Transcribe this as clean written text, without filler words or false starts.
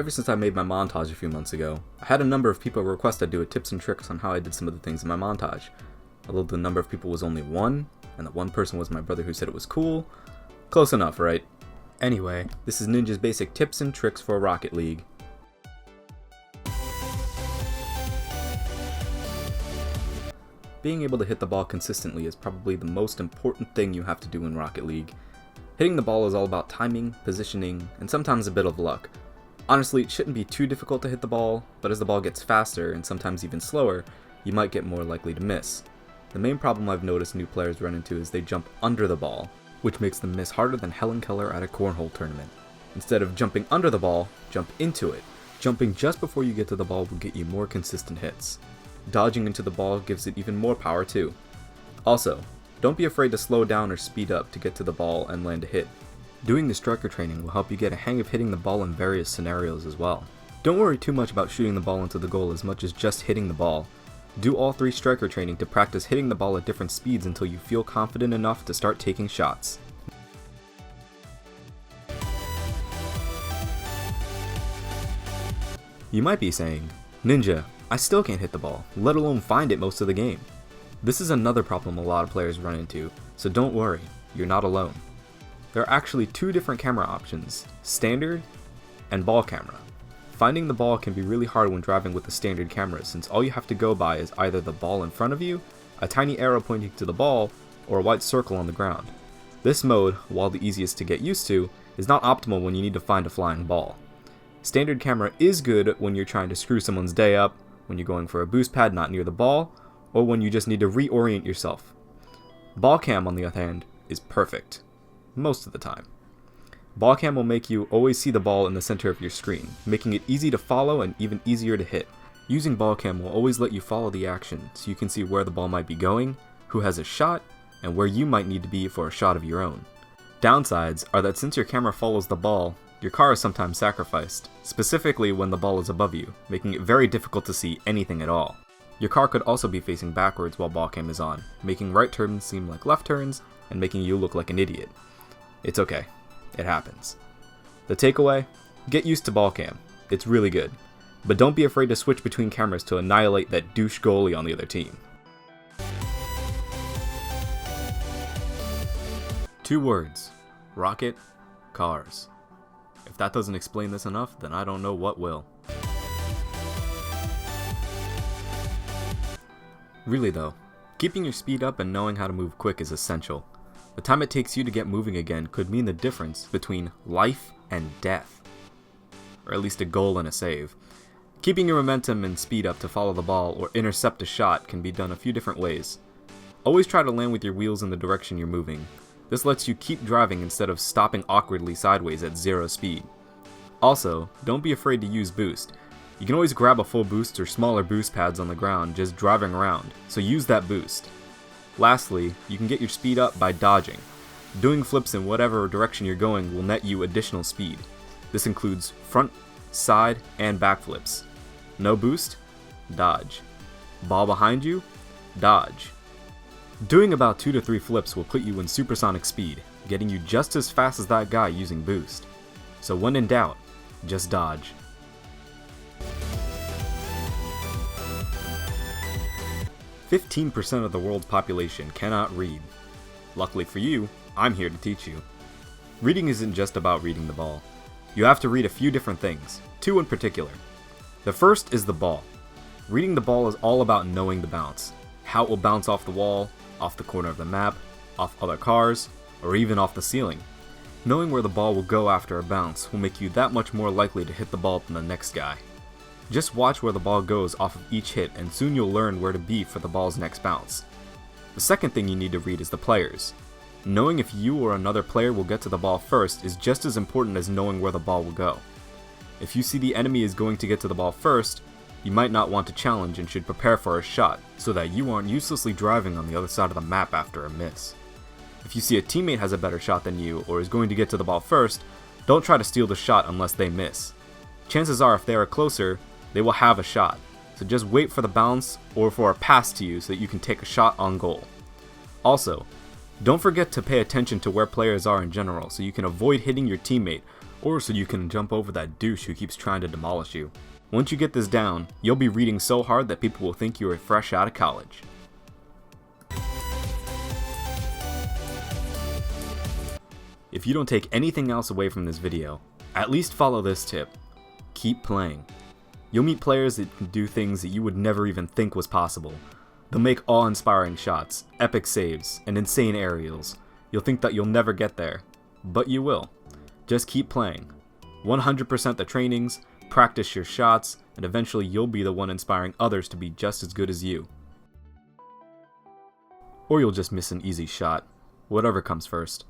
Ever since I made my montage a few months ago, I had a number of people request I do a tips and tricks on how I did some of the things in my montage. Although the number of people was only one, and the one person was my brother who said it was cool, close enough, right? Anyway, this is Ninja's basic tips and tricks for Rocket League. Being able to hit the ball consistently is probably the most important thing you have to do in Rocket League. Hitting the ball is all about timing, positioning, and sometimes a bit of luck. Honestly, it shouldn't be too difficult to hit the ball, but as the ball gets faster, and sometimes even slower, you might get more likely to miss. The main problem I've noticed new players run into is they jump under the ball, which makes them miss harder than Helen Keller at a cornhole tournament. Instead of jumping under the ball, jump into it. Jumping just before you get to the ball will get you more consistent hits. Dodging into the ball gives it even more power too. Also, don't be afraid to slow down or speed up to get to the ball and land a hit. Doing the striker training will help you get a hang of hitting the ball in various scenarios as well. Don't worry too much about shooting the ball into the goal as much as just hitting the ball. Do all 3 striker training to practice hitting the ball at different speeds until you feel confident enough to start taking shots. You might be saying, Ninja, I still can't hit the ball, let alone find it most of the game. This is another problem a lot of players run into, so don't worry, you're not alone. There are actually 2 different camera options, standard and ball camera. Finding the ball can be really hard when driving with the standard camera since all you have to go by is either the ball in front of you, a tiny arrow pointing to the ball, or a white circle on the ground. This mode, while the easiest to get used to, is not optimal when you need to find a flying ball. Standard camera is good when you're trying to screw someone's day up, when you're going for a boost pad not near the ball, or when you just need to reorient yourself. Ball cam, on the other hand, is perfect. Most of the time. Ball cam will make you always see the ball in the center of your screen, making it easy to follow and even easier to hit. Using ball cam will always let you follow the action so you can see where the ball might be going, who has a shot, and where you might need to be for a shot of your own. Downsides are that since your camera follows the ball, your car is sometimes sacrificed, specifically when the ball is above you, making it very difficult to see anything at all. Your car could also be facing backwards while ball cam is on, making right turns seem like left turns, and making you look like an idiot. It's okay. It happens. The takeaway? Get used to ball cam. It's really good. But don't be afraid to switch between cameras to annihilate that douche goalie on the other team. 2 words. Rocket, cars. If that doesn't explain this enough, then I don't know what will. Really though, keeping your speed up and knowing how to move quick is essential. The time it takes you to get moving again could mean the difference between life and death. Or at least a goal and a save. Keeping your momentum and speed up to follow the ball or intercept a shot can be done a few different ways. Always try to land with your wheels in the direction you're moving. This lets you keep driving instead of stopping awkwardly sideways at 0 speed. Also, don't be afraid to use boost. You can always grab a full boost or smaller boost pads on the ground just driving around, so use that boost. Lastly, you can get your speed up by dodging. Doing flips in whatever direction you're going will net you additional speed. This includes front, side, and back flips. No boost? Dodge. Ball behind you? Dodge. Doing about 2 to 3 flips will put you in supersonic speed, getting you just as fast as that guy using boost. So when in doubt, just dodge. 15% of the world's population cannot read. Luckily for you, I'm here to teach you. Reading isn't just about reading the ball. You have to read a few different things, 2 in particular. The first is the ball. Reading the ball is all about knowing the bounce, how it will bounce off the wall, off the corner of the map, off other cars, or even off the ceiling. Knowing where the ball will go after a bounce will make you that much more likely to hit the ball than the next guy. Just watch where the ball goes off of each hit and soon you'll learn where to be for the ball's next bounce. The second thing you need to read is the players. Knowing if you or another player will get to the ball first is just as important as knowing where the ball will go. If you see the enemy is going to get to the ball first, you might not want to challenge and should prepare for a shot so that you aren't uselessly driving on the other side of the map after a miss. If you see a teammate has a better shot than you or is going to get to the ball first, don't try to steal the shot unless they miss. Chances are if they are closer, they will have a shot, so just wait for the bounce or for a pass to you so that you can take a shot on goal. Also, don't forget to pay attention to where players are in general so you can avoid hitting your teammate or so you can jump over that douche who keeps trying to demolish you. Once you get this down, you'll be reading so hard that people will think you are fresh out of college. If you don't take anything else away from this video, at least follow this tip. Keep playing. You'll meet players that can do things that you would never even think was possible. They'll make awe-inspiring shots, epic saves, and insane aerials. You'll think that you'll never get there, but you will. Just keep playing. 100% the trainings, practice your shots, and eventually you'll be the one inspiring others to be just as good as you. Or you'll just miss an easy shot. Whatever comes first.